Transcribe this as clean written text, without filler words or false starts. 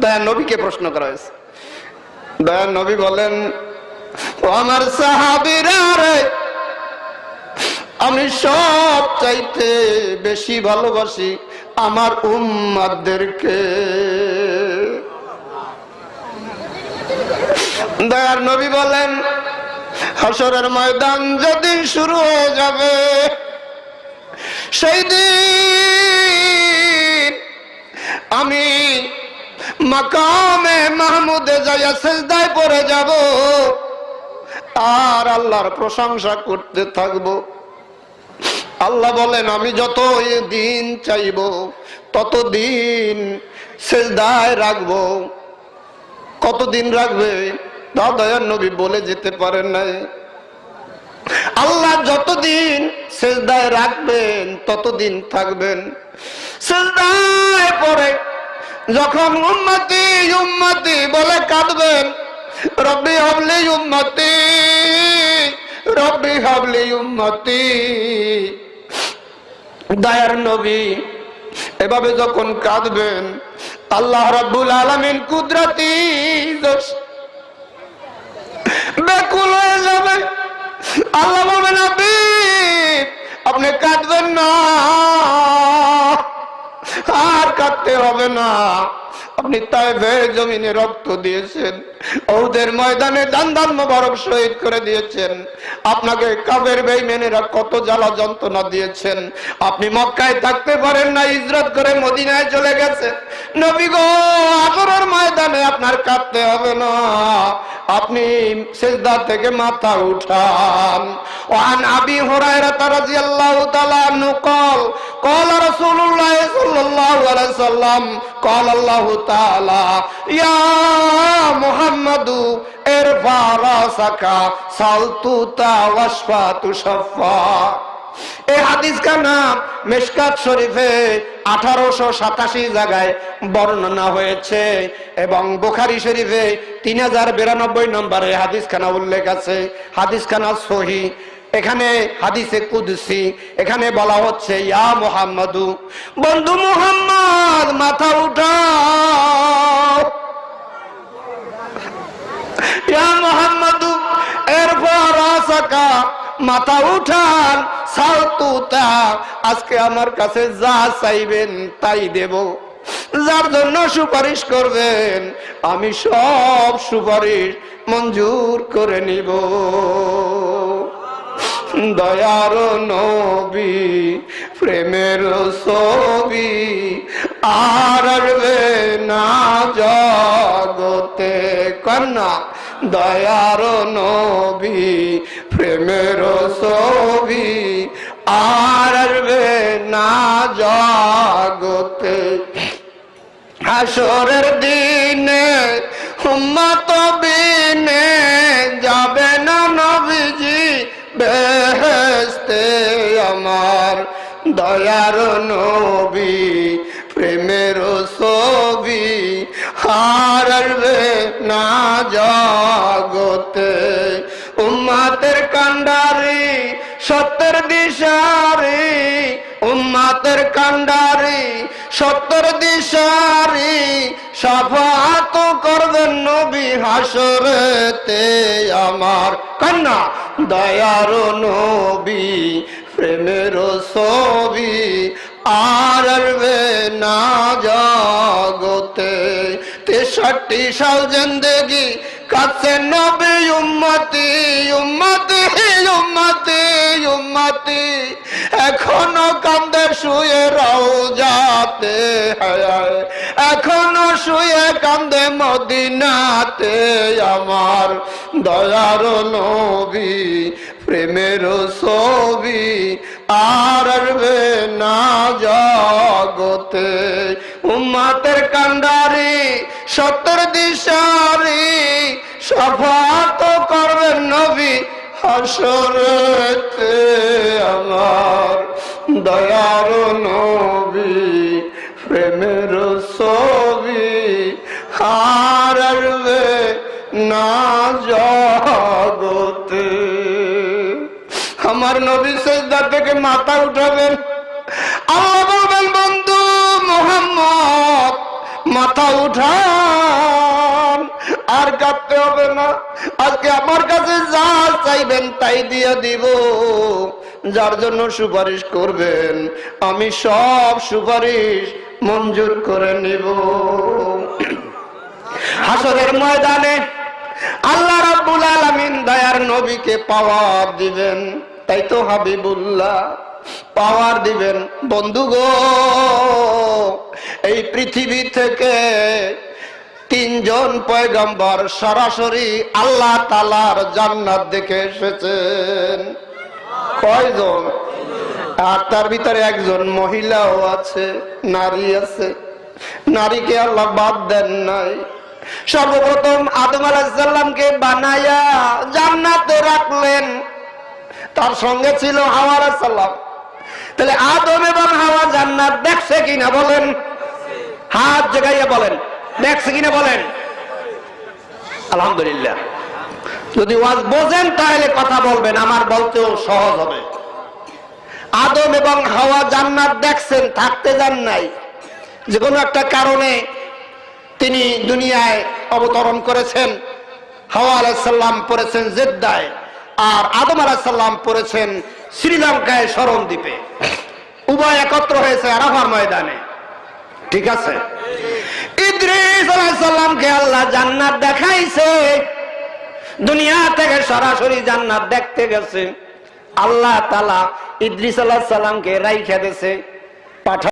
দয়ার নবীকে প্রশ্ন করা হয়েছে। দয়ার নবী বলেন, ও আমার সাহাবীরা রে, আমি সব চাইতে বেশি ভালোবাসি আমার উম্মতদেরকে। দয়ার নবী বলেন, হাসরের ময়দান যেদিন শুরু হয়ে যাবে, সেই দিন আমি মাকামে মাহমুদে যাইয়া সিজদায় পড়ে যাব আর আল্লাহর প্রশংসা করতে থাকব। আল্লাহ বলেন, আমি যত দিন চাইব ততদিন সিজদায় রাখবো। কতদিন রাখবে তা দয়ার নবী বলে যেতে পারেন নাই। আল্লাহ যতদিন সিজদায় রাখবেন ততদিন থাকবেন। সিজদায় পড়ে যখন উম্মতি উম্মতি বলে কাঁদবেন, রব্বি হাবলি উম্মতি, রব্বি হাবলি উম্মতি। দয়ার নবী এভাবে যখন কাঁদবেন, আল্লাহ রাব্বুল আলামিন কুদরতি ব্যাকুল হয়ে যাবে। আল্লাহ বলবেন, আপনি কাঁদবেন না, আর কাঁদতে হবে না। আপনি তায়েফের জমিনে রক্ত দিয়েছেন, উহুদের ময়দানে দান মোবারক শহীদ করে দিয়েছেন। আপনাকে কাফের বেঈমানেরা কত জ্বালা যন্ত্রণা দিয়েছেন। আপনি মক্কায় থাকতে পারেন না, হিজরত করে মদিনায় চলে গেছেন। নবী গো, আসরের ময়দানে আপনার কাঁদতে হবে না, আপনি সিজদা থেকে মাথা উঠান। ওয়ান আবি হুরায়রা রাদিয়াল্লাহু তাআলা আনহু قال قال رسول الله صلى الله عليه وسلم قال الله تعالى يا محمد ارفع راسك سلطوتا واشفع تشفع। এই হাদিস का नाम মিশকাত শরীফে 1887 জায়গায় বর্ণনা হয়েছে এবং বুখারী শরীফে 3092 নম্বরে হাদিস খানা উল্লেখ আছে। হাদিস খানা সহিহ। এখানে হাদিসে কুদসি, এখানে বলা হচ্ছে ইয়া মুহাম্মাদু, বন্ধু মুহাম্মদ মাথা উঠাও। ইয়া মুহাম্মাদু ইরফা রাসাকা, মাথা উঠান। সালতুতা, আজকে আমার কাছে যা চাইবেন তাই দেব। যার জন্য সুপারিশ করবেন আমি সব সুপারিশ মঞ্জুর করে নিব। দয়ার নবী প্রেমের ছবি আর আসবে না জগতে। কন্যা দয়ার নবী প্রেমের ছবি আর আসবে না জগতে। হাসরের দিনে উম্মত বিনে যাবে না নবীজি বেহেশতে আমার। দয়ার নবী প্রেমের ছবি আর আসবে না জগতে। উম্মতের কান্ডারি সত্যের দিশারি, উম্মতের কান্ডারি সত্যের দিশারি, শাফাআত করবেন নবী হাসরেতে আমার। কন্যা দয়ার নবী প্রেমের ছবি আর আসবে না জগতে। 63 সাল জিন্দেগি কাছে নবী উম্মতি উম্মতি উম্মতি উম্মতি, এখনো কান্দে শুয়ে রওজাতে, এখনো শুয়ে কান্দে মদিনাতে আমার। দয়ার নবী প্রেমের ছবি আর আসবে না জগতে। উম্মতের কান্ডারি সত্যের দিশারি, শাফাআত করবেন নবী হাসরেতে আমার। দয়ার নবী প্রেমের ছবি আর আসবে না জগতে। আমার নবী সিজদা থেকে মাথা উঠাবেন, আল্লাহ বলবেন বন্ধু মুহাম্মদ মাথা উঠান, আর কাঁদতে হবে না। আজকে আমার কাছে যা চাইবেন তাই দিয়ে দিব। যার জন্য সুপারিশ করবেন আমি সব সুপারিশ মঞ্জুর করে নিব। হাসরের ময়দানে আল্লাহ রাব্বুল আলামিন দয়ার নবীকে পাওয়ার দিবেন, তাই তো হাবিবুল্লাহ পাওয়ার দিবেন। বন্ধু গো, এই পৃথিবী থেকে 3 জন পয়গম্বর সরাসরি আল্লাহ তাআলার জান্নাত দেখে এসেছেন। কয়জন? আর তার ভিতরে একজন মহিলাও আছে, নারী আছে। নারীকে আল্লাহ বাদ দেন নাই। সর্বপ্রথম আদম আলাইহিস সালামকে বানায়া জান্নাতে রাখলেন, তার সঙ্গে ছিল হাওয়া আলাইহিস সালাম। তাহলে আদম এবং হাওয়া জান্নাত দেখছে কিনা বলেন? হাত জাগাইয়া বলেন, দেখছে কিনা বলেন? আলহামদুলিল্লাহ। যদি ওয়াজ বোঝেন তাহলে কথা বলবেন, আমার বলতেও সহজ হবে। আদম এবং হাওয়া জান্নাত দেখছেন, থাকতে যান নাই। যে কোনো একটা কারণে তিনি দুনিয়ায় অবতরণ করেছেন। হাওয়া আলাইহিস সালাম পড়েছেন জেদ্দায়, আর আদম আলাইহিস সালাম পড়েছেন শ্রীলঙ্কায় শরণ দ্বীপে। উভয় একত্র হয়েছে আরাফার ময়দানে। ঠিক আছে? ইদ্রিস আলাইহিস সালামকে আল্লাহ জান্নাত দেখাইছে, দুনিয়া থেকে সরাসরি জান্নাত দেখতে গেছে। আল্লাহ তাআলা ইদ্রিস আলাইহিস সালামকে রাইখা দিয়েছে, পাঠা